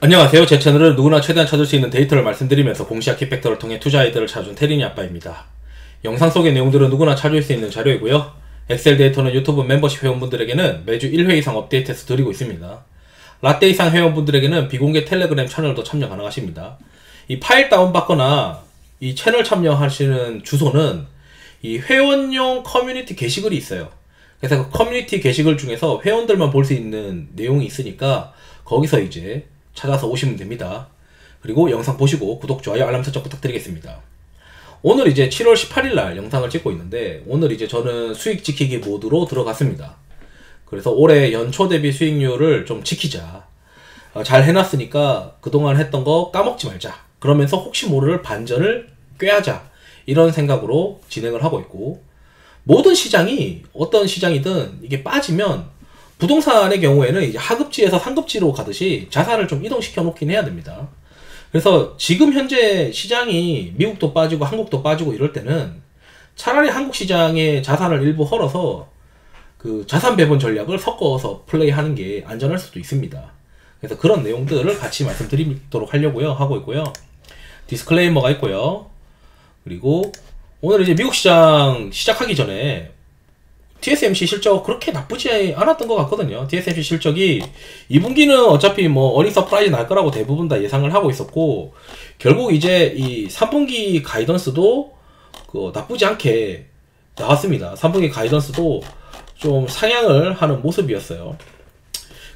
안녕하세요. 제 채널은 누구나 최대한 찾을 수 있는 데이터를 말씀드리면서 공시와 키팩터를 통해 투자 아이디어를 찾아준 테린이 아빠입니다. 영상 속의 내용들은 누구나 찾을 수 있는 자료이고요. 엑셀 데이터는 유튜브 멤버십 회원분들에게는 매주 1회 이상 업데이트해서 드리고 있습니다. 라떼 이상 회원분들에게는 비공개 텔레그램 채널도 참여 가능하십니다. 이 파일 다운받거나 이 채널 참여하시는 주소는 이 회원용 커뮤니티 게시글이 있어요. 그래서 그 커뮤니티 게시글 중에서 회원들만 볼 수 있는 내용이 있으니까 거기서 이제 찾아서 오시면 됩니다. 그리고 영상 보시고 구독, 좋아요, 알람 설정 부탁드리겠습니다. 오늘 이제 7월 18일날 영상을 찍고 있는데, 오늘 이제 저는 수익 지키기 모드로 들어갔습니다. 그래서 올해 연초 대비 수익률을 좀 지키자, 잘 해놨으니까 그동안 했던 거 까먹지 말자, 그러면서 혹시 모를 반전을 꾀하자, 이런 생각으로 진행을 하고 있고, 모든 시장이 어떤 시장이든 이게 빠지면 부동산의 경우에는 이제 하급지에서 상급지로 가듯이 자산을 좀 이동시켜 놓긴 해야 됩니다. 그래서 지금 현재 시장이 미국도 빠지고 한국도 빠지고 이럴 때는 차라리 한국 시장에 자산을 일부 헐어서 그 자산 배분 전략을 섞어서 플레이하는 게 안전할 수도 있습니다. 그래서 그런 내용들을 같이 말씀드리도록 하려고요 하고 있고요. 디스클레이머가 있고요. 그리고 오늘 이제 미국 시장 시작하기 전에 TSMC 실적 그렇게 나쁘지 않았던 것 같거든요. TSMC 실적이 2분기는 어차피 뭐 어닝 서프라이즈 날 거라고 대부분 다 예상을 하고 있었고, 결국 이제 이 3분기 가이던스도 그 나쁘지 않게 나왔습니다. 3분기 가이던스도 좀 상향을 하는 모습이었어요.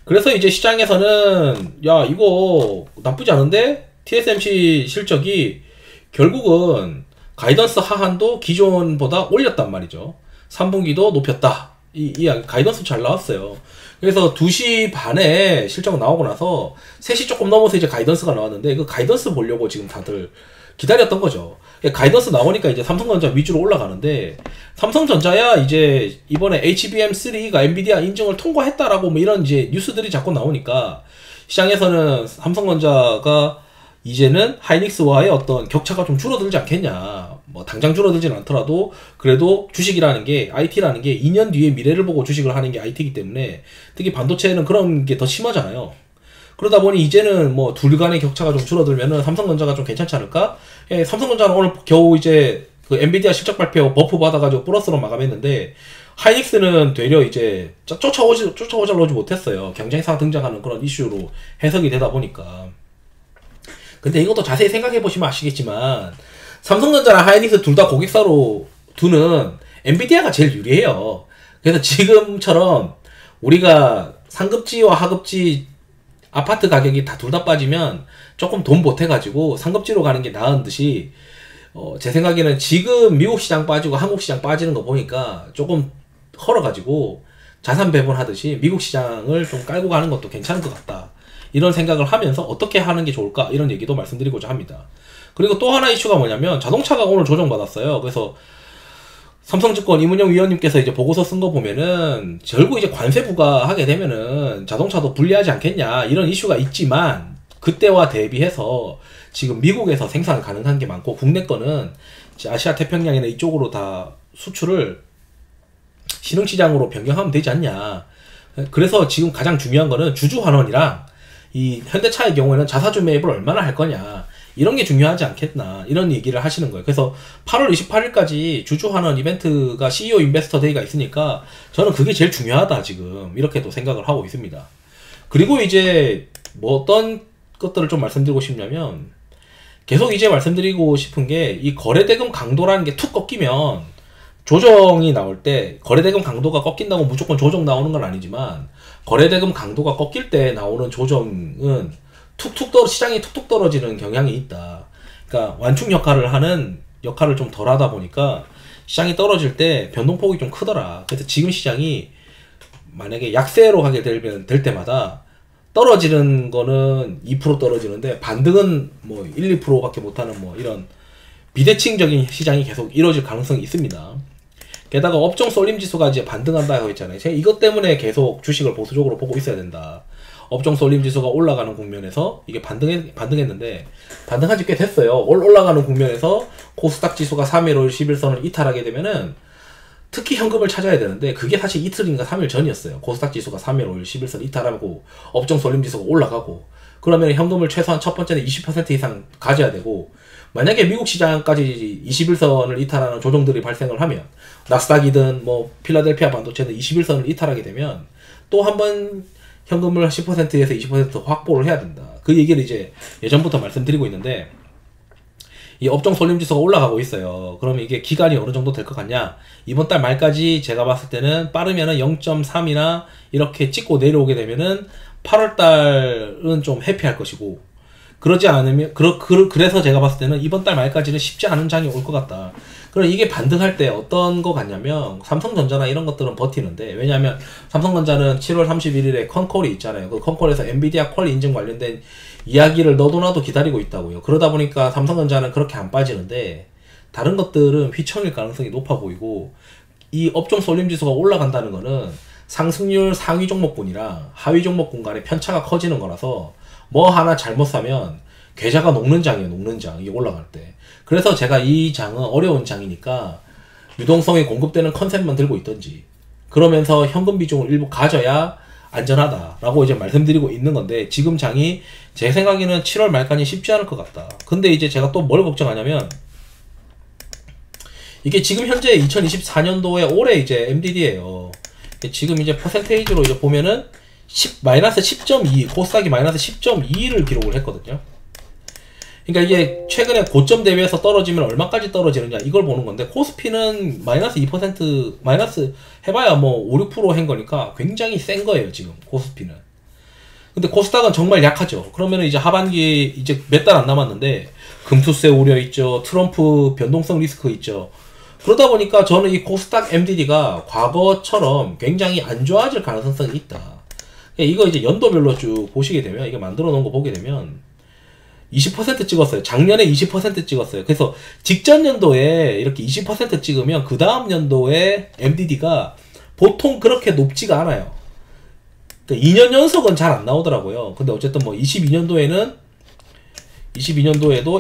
그래서 이제 시장에서는 야, 이거 나쁘지 않은데 TSMC 실적이 결국은 가이던스 하한도 기존보다 올렸단 말이죠. 3분기도 높였다. 이 가이던스 잘 나왔어요. 그래서 2시 반에 실적 나오고 나서 3시 조금 넘어서 이제 가이던스가 나왔는데, 그 가이던스 보려고 지금 다들 기다렸던 거죠. 가이던스 나오니까 이제 삼성전자 위주로 올라가는데, 삼성전자야 이제 이번에 HBM3가 엔비디아 인증을 통과했다라고 뭐 이런 이제 뉴스들이 자꾸 나오니까 시장에서는 삼성전자가 이제는 하이닉스와의 어떤 격차가 좀 줄어들지 않겠냐. 뭐 당장 줄어들지는 않더라도 그래도 주식이라는 게, IT라는 게 2년 뒤에 미래를 보고 주식을 하는 게 IT이기 때문에, 특히 반도체는 그런 게 더 심하잖아요. 그러다 보니 이제는 뭐 둘 간의 격차가 좀 줄어들면은 삼성전자가 좀 괜찮지 않을까? 예, 삼성전자는 오늘 겨우 이제 그 엔비디아 실적 발표 버프 받아가지고 플러스로 마감했는데, 하이닉스는 되려 이제 쫓아오지 못했어요. 경쟁사가 등장하는 그런 이슈로 해석이 되다 보니까. 근데 이것도 자세히 생각해보시면 아시겠지만, 삼성전자랑 하이닉스 둘 다 고객사로 두는 엔비디아가 제일 유리해요. 그래서 지금처럼 우리가 상급지와 하급지 아파트 가격이 다 둘 다 빠지면 조금 돈 보태가지고 상급지로 가는 게 나은 듯이, 제 생각에는 지금 미국 시장 빠지고 한국 시장 빠지는 거 보니까 조금 헐어가지고 자산 배분하듯이 미국 시장을 좀 깔고 가는 것도 괜찮을 것 같다, 이런 생각을 하면서 어떻게 하는 게 좋을까, 이런 얘기도 말씀드리고자 합니다. 그리고 또 하나 이슈가 뭐냐면, 자동차가 오늘 조정받았어요. 그래서 삼성증권 이문영 위원님께서 이제 보고서 쓴 거 보면은 결국 이제 관세 부과하게 되면은 자동차도 불리하지 않겠냐, 이런 이슈가 있지만, 그때와 대비해서 지금 미국에서 생산 가능한 게 많고, 국내 거는 아시아 태평양이나 이쪽으로 다 수출을 신흥시장으로 변경하면 되지 않냐. 그래서 지금 가장 중요한 거는 주주환원이랑 이 현대차의 경우에는 자사주 매입을 얼마나 할 거냐, 이런 게 중요하지 않겠나, 이런 얘기를 하시는 거예요. 그래서 8월 28일까지 주주환원 이벤트가 CEO 인베스터 데이가 있으니까 저는 그게 제일 중요하다 지금, 이렇게 또 생각을 하고 있습니다. 그리고 이제 뭐 어떤 것들을 좀 말씀드리고 싶냐면, 계속 이제 말씀드리고 싶은 게, 이 거래대금 강도라는 게 툭 꺾이면 조정이 나올 때, 거래대금 강도가 꺾인다고 무조건 조정 나오는 건 아니지만, 거래대금 강도가 꺾일 때 나오는 조정은 시장이 툭툭 떨어지는 경향이 있다. 그러니까 완충 역할을 하는 역할을 좀 덜 하다 보니까 시장이 떨어질 때 변동폭이 좀 크더라. 그래서 지금 시장이 만약에 약세로 가게 될 때마다 떨어지는 거는 2% 떨어지는데 반등은 뭐 1, 2%밖에 못하는 뭐 이런 비대칭적인 시장이 계속 이루어질 가능성이 있습니다. 게다가 업종 쏠림 지수가 이제 반등한다고 했잖아요. 제가 이것 때문에 계속 주식을 보수적으로 보고 있어야 된다. 업종 쏠림 지수가 올라가는 국면에서 이게 반등했는데, 반등한 지 꽤 됐어요. 올라가는 국면에서 코스닥 지수가 3일, 5일, 11선을 이탈하게 되면은 특히 현금을 찾아야 되는데, 그게 사실 이틀인가 3일 전이었어요. 코스닥 지수가 3일, 5일, 11선 이탈하고 업종 쏠림 지수가 올라가고, 그러면 현금을 최소한 첫 번째는 20% 이상 가져야 되고, 만약에 미국 시장까지 21선을 이탈하는 조정들이 발생을 하면, 나스닥이든 뭐 필라델피아 반도체든 21선을 이탈하게 되면 또 한 번 현금을 10%에서 20% 확보를 해야 된다. 그 얘기를 이제 예전부터 말씀드리고 있는데, 이 업종 솔림지수가 올라가고 있어요. 그러면 이게 기간이 어느 정도 될 것 같냐? 이번 달 말까지 제가 봤을 때는 빠르면은 0.3이나 이렇게 찍고 내려오게 되면은 8월 달은 좀 회피할 것이고, 그러지 않으면 그래서 제가 봤을 때는 이번 달 말까지는 쉽지 않은 장이 올 것 같다. 그럼 이게 반등할 때 어떤 거 같냐면, 삼성전자나 이런 것들은 버티는데, 왜냐하면 삼성전자는 7월 31일에 컨콜이 있잖아요. 그 컨콜에서 엔비디아 퀄 인증 관련된 이야기를 너도나도 기다리고 있다고요. 그러다 보니까 삼성전자는 그렇게 안 빠지는데, 다른 것들은 휘청일 가능성이 높아 보이고, 이 업종 쏠림지수가 올라간다는 거는 상승률 상위 종목군이랑 하위 종목군 간의 편차가 커지는 거라서, 뭐 하나 잘못 사면 계좌가 녹는 장이에요. 녹는 장. 이게 올라갈 때. 그래서 제가 이 장은 어려운 장이니까 유동성이 공급되는 컨셉만 들고 있던지, 그러면서 현금 비중을 일부 가져야 안전하다라고 이제 말씀드리고 있는 건데, 지금 장이 제 생각에는 7월 말까지 쉽지 않을 것 같다. 근데 이제 제가 또 뭘 걱정하냐면, 이게 지금 현재 2024년도에 올해 이제 MDD예요. 지금 이제 퍼센테이지로 이제 보면은 마이너스 10.2, 코스닥이 마이너스 10.2를 기록을 했거든요. 그러니까 이게 최근에 고점 대비해서 떨어지면 얼마까지 떨어지느냐, 이걸 보는 건데, 코스피는 마이너스 2%, 마이너스 해봐야 뭐 5, 6%한 거니까 굉장히 센 거예요, 지금 코스피는. 근데 코스닥은 정말 약하죠. 그러면 이제 하반기 이제 몇 달 안 남았는데, 금투세 우려 있죠, 트럼프 변동성 리스크 있죠. 그러다 보니까 저는 이 코스닥 MDD가 과거처럼 굉장히 안 좋아질 가능성이 있다. 이거 이제 연도별로 쭉 보시게 되면, 이거 만들어 놓은 거 보게 되면 20% 찍었어요. 작년에 20% 찍었어요. 그래서 직전 연도에 이렇게 20% 찍으면 그 다음 연도에 MDD가 보통 그렇게 높지가 않아요. 그러니까 2년 연속은 잘 안 나오더라고요. 근데 어쨌든 뭐 22년도에도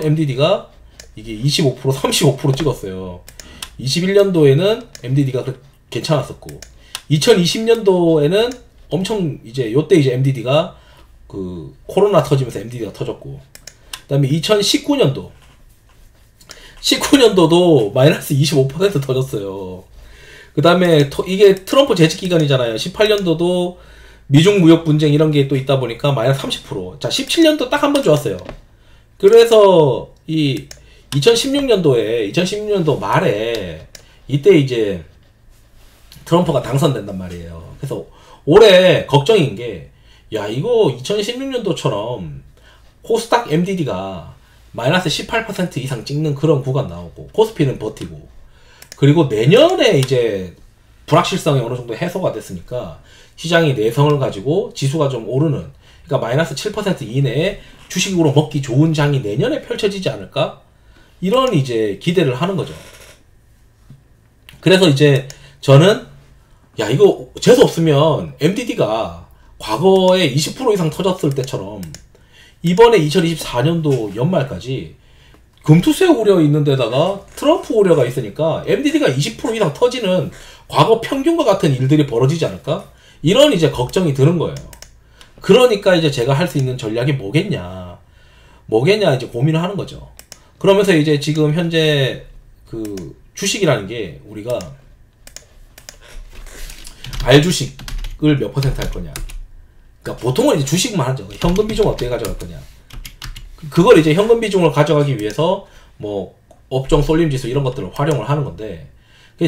MDD가 이게 25%, 35% 찍었어요. 21년도에는 MDD가 괜찮았었고, 2020년도에는 엄청 이제 요때 이제 MDD가 그 코로나 터지면서 MDD가 터졌고, 그 다음에 19년도도 마이너스 25% 터졌어요. 그 다음에 이게 트럼프 재직 기간이잖아요. 18년도도 미중 무역 분쟁 이런 게 또 있다 보니까 마이너스 30%. 자, 17년도 딱 한 번 좋았어요. 그래서 이 2016년도 말에 이때 이제 트럼프가 당선된단 말이에요. 그래서 올해 걱정인 게, 야, 이거 2016년도처럼 코스닥 MDD가 마이너스 18% 이상 찍는 그런 구간 나오고, 코스피는 버티고, 그리고 내년에 이제 불확실성이 어느 정도 해소가 됐으니까 시장이 내성을 가지고 지수가 좀 오르는, 그러니까 마이너스 7% 이내에 주식으로 먹기 좋은 장이 내년에 펼쳐지지 않을까? 이런 이제 기대를 하는 거죠. 그래서 이제 저는, 야, 이거 재수 없으면 MDD가 과거에 20% 이상 터졌을 때처럼 이번에 2024년도 연말까지 금투세 우려 있는 데다가 트럼프 우려가 있으니까 MDD가 20% 이상 터지는 과거 평균과 같은 일들이 벌어지지 않을까? 이런 이제 걱정이 드는 거예요. 그러니까 이제 제가 할 수 있는 전략이 뭐겠냐 이제 고민을 하는 거죠. 그러면서 이제 지금 현재 그 주식이라는 게, 우리가 R 주식을 몇 퍼센트 할 거냐, 그러니까 보통은 이제 주식만 하죠. 현금 비중 어떻게 가져갈 거냐, 그걸 이제 현금 비중을 가져가기 위해서 뭐 업종 쏠림 지수 이런 것들을 활용을 하는 건데,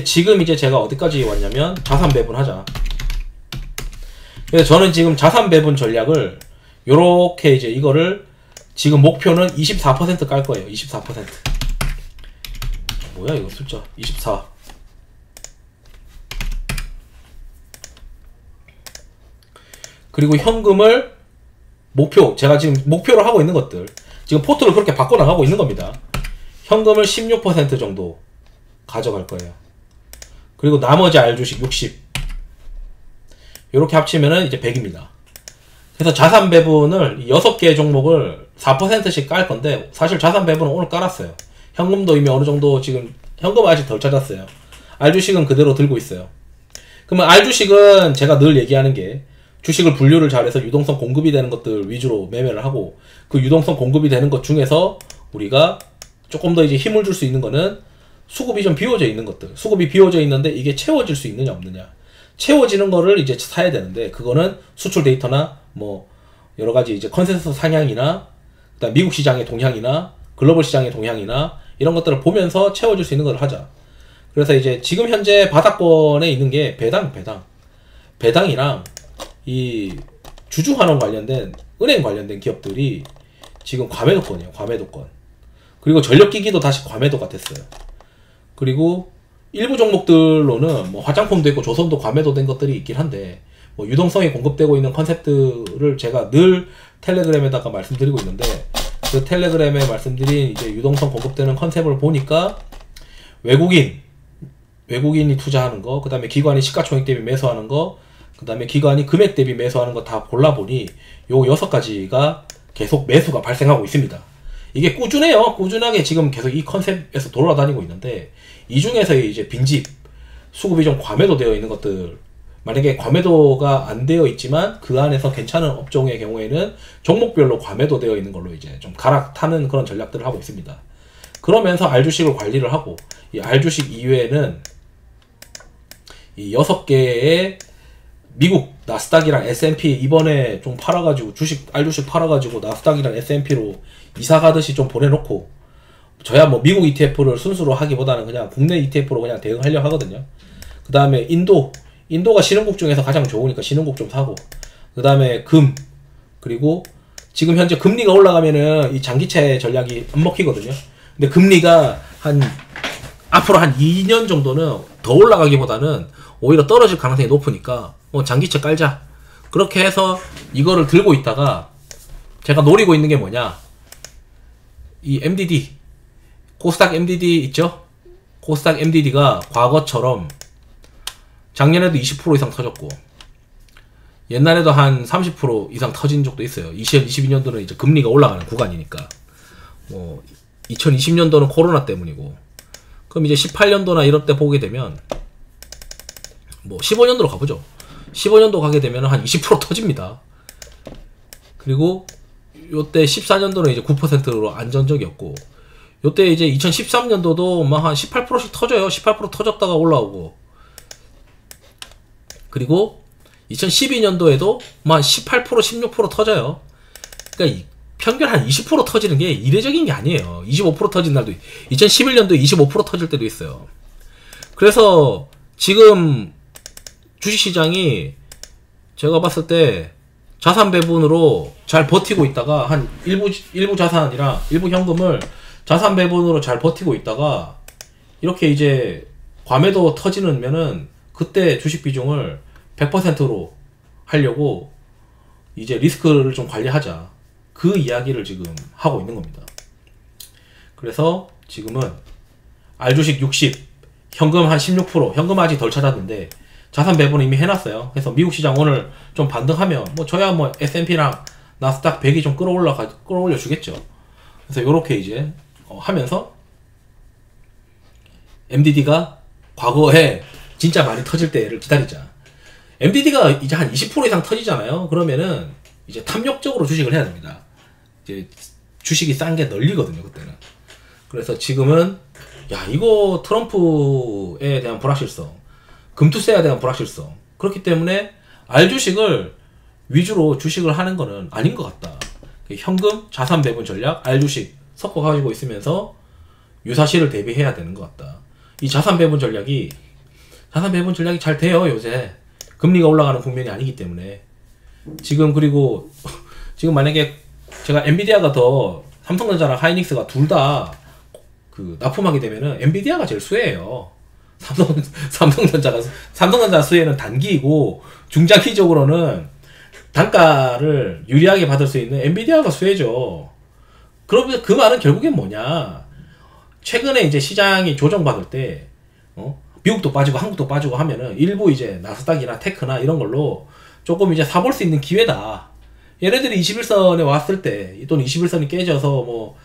지금 이제 제가 어디까지 왔냐면 자산 배분하자. 그래서 저는 지금 자산 배분 전략을 요렇게 이제 이거를 지금 목표는 24% 깔 거예요. 24%. 뭐야 이거 숫자 24. 그리고 현금을 제가 지금 목표로 하고 있는 것들, 지금 포트를 그렇게 바꿔 나가고 있는 겁니다. 현금을 16% 정도 가져갈 거예요. 그리고 나머지 R주식 60. 이렇게 합치면은 이제 100입니다. 그래서 자산 배분을 6개 종목을 4%씩 깔 건데, 사실 자산 배분은 오늘 깔았어요. 현금도 이미 어느 정도 지금, 현금 아직 덜 찾았어요. R주식은 그대로 들고 있어요. 그러면 R주식은 제가 늘 얘기하는 게, 주식을 분류를 잘해서 유동성 공급이 되는 것들 위주로 매매를 하고, 그 유동성 공급이 되는 것 중에서 우리가 조금 더 이제 힘을 줄 수 있는 거는 수급이 좀 비워져 있는 것들. 수급이 비워져 있는데 이게 채워질 수 있느냐 없느냐. 채워지는 거를 이제 사야 되는데, 그거는 수출 데이터나 뭐 여러 가지 이제 컨센서스 상향이나 그다음 미국 시장의 동향이나 글로벌 시장의 동향이나 이런 것들을 보면서 채워줄 수 있는 걸 하자. 그래서 이제 지금 현재 바닥권에 있는 게 배당이랑 이 주주환원 관련된 은행 관련된 기업들이 지금 과매도권이에요. 과매도권. 그리고 전력기기도 다시 과매도가 됐어요. 그리고 일부 종목들로는 뭐 화장품도 있고 조선도 과매도된 것들이 있긴 한데, 뭐 유동성이 공급되고 있는 컨셉들을 제가 늘 텔레그램에다가 말씀드리고 있는데, 그 텔레그램에 말씀드린 이제 유동성 공급되는 컨셉을 보니까 외국인이 투자하는 거, 그 다음에 기관이 시가총액 대비 매수하는 거, 그 다음에 기관이 금액 대비 매수하는 거 다 골라보니 요 6가지가 계속 매수가 발생하고 있습니다. 이게 꾸준해요. 꾸준하게 지금 계속 이 컨셉에서 돌아다니고 있는데, 이 중에서 이제 빈집, 수급이 좀 과매도 되어 있는 것들, 만약에 과매도가 안 되어 있지만 그 안에서 괜찮은 업종의 경우에는 종목별로 과매도 되어 있는 걸로 이제 좀 갈아타는 그런 전략들을 하고 있습니다. 그러면서 R주식을 관리를 하고, 이 R주식 이외에는 이 6개의 미국 나스닥이랑 S&P 이번에 좀 팔아가지고 R주식 팔아가지고 나스닥이랑 S&P로 이사 가듯이 좀 보내놓고, 저야 뭐 미국 ETF를 순수로 하기보다는 그냥 국내 ETF로 그냥 대응하려고 하거든요. 그 다음에 인도가 신흥국 중에서 가장 좋으니까 신흥국 좀 사고, 그 다음에 그리고 지금 현재 금리가 올라가면은 이 장기채 전략이 안 먹히거든요. 근데 금리가 앞으로 한 2년 정도는 더 올라가기보다는 오히려 떨어질 가능성이 높으니까 장기채 깔자. 그렇게 해서 이거를 들고 있다가 제가 노리고 있는 게 뭐냐, 이 MDD, 코스닥 MDD 있죠? 코스닥 MDD가 과거처럼 작년에도 20% 이상 터졌고 옛날에도 한 30% 이상 터진 적도 있어요. 2022년도는 이제 금리가 올라가는 구간이니까, 뭐 2020년도는 코로나 때문이고, 그럼 이제 18년도나 이럴 때 보게 되면 뭐 15년도로 가보죠. 15년도 가게 되면 한 20% 터집니다. 그리고 요때 14년도는 이제 9%로 안정적이었고, 요때 이제 2013년도도 막 한 18%씩 터져요. 18% 터졌다가 올라오고, 그리고 2012년도에도 막 18%, 16% 터져요. 그러니까 평균 한 20% 터지는 게 이례적인 게 아니에요. 25% 터진 날도 2011년도에 25% 터질 때도 있어요. 그래서 지금 주식시장이 제가 봤을 때 자산 배분으로 잘 버티고 있다가 한 일부 자산이랑 일부 현금을 자산 배분으로 잘 버티고 있다가 이렇게 이제 과매도 터지면은 그때 주식 비중을 100%로 하려고 이제 리스크를 좀 관리하자, 그 이야기를 지금 하고 있는 겁니다. 그래서 지금은 R주식 60, 현금 한 16%, 현금 아직 덜 찾았는데 자산 배분 이미 해놨어요. 그래서 미국 시장 오늘 좀 반등하면 뭐 저야 뭐 S&P랑 나스닥 100이 좀 끌어올려 주겠죠. 그래서 요렇게 이제 하면서 MDD가 과거에 진짜 많이 터질 때를 기다리자. MDD가 이제 한 20% 이상 터지잖아요. 그러면은 이제 탐욕적으로 주식을 해야 됩니다. 이제 주식이 싼 게 널리거든요, 그때는. 그래서 지금은 야, 이거 트럼프에 대한 불확실성, 금투세에 대한 불확실성, 그렇기 때문에 R주식을 위주로 주식을 하는 거는 아닌 것 같다. 현금, 자산 배분 전략, R주식 섞어 가지고 있으면서 유사시를 대비해야 되는 것 같다. 이 자산 배분 전략이 잘 돼요, 요새. 금리가 올라가는 국면이 아니기 때문에. 그리고 지금 만약에 제가 엔비디아가 더 삼성전자랑 하이닉스가 둘 다 납품하게 되면은 엔비디아가 제일 수혜예요. 삼성전자 수혜는 단기이고, 중장기적으로는 단가를 유리하게 받을 수 있는 엔비디아가 수혜죠. 그러면 그 말은 결국엔 뭐냐, 최근에 이제 시장이 조정받을 때 미국도 빠지고 한국도 빠지고 하면은 일부 이제 나스닥이나 테크나 이런 걸로 조금 이제 사볼 수 있는 기회다. 얘네들이 21선에 왔을 때, 또는 21선이 깨져서 뭐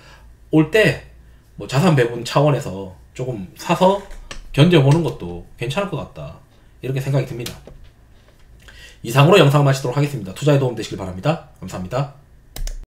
올 때 뭐 자산 배분 차원에서 조금 사서 견뎌보는 것도 괜찮을 것 같다, 이렇게 생각이 듭니다. 이상으로 영상 마치도록 하겠습니다. 투자에 도움 되시길 바랍니다. 감사합니다.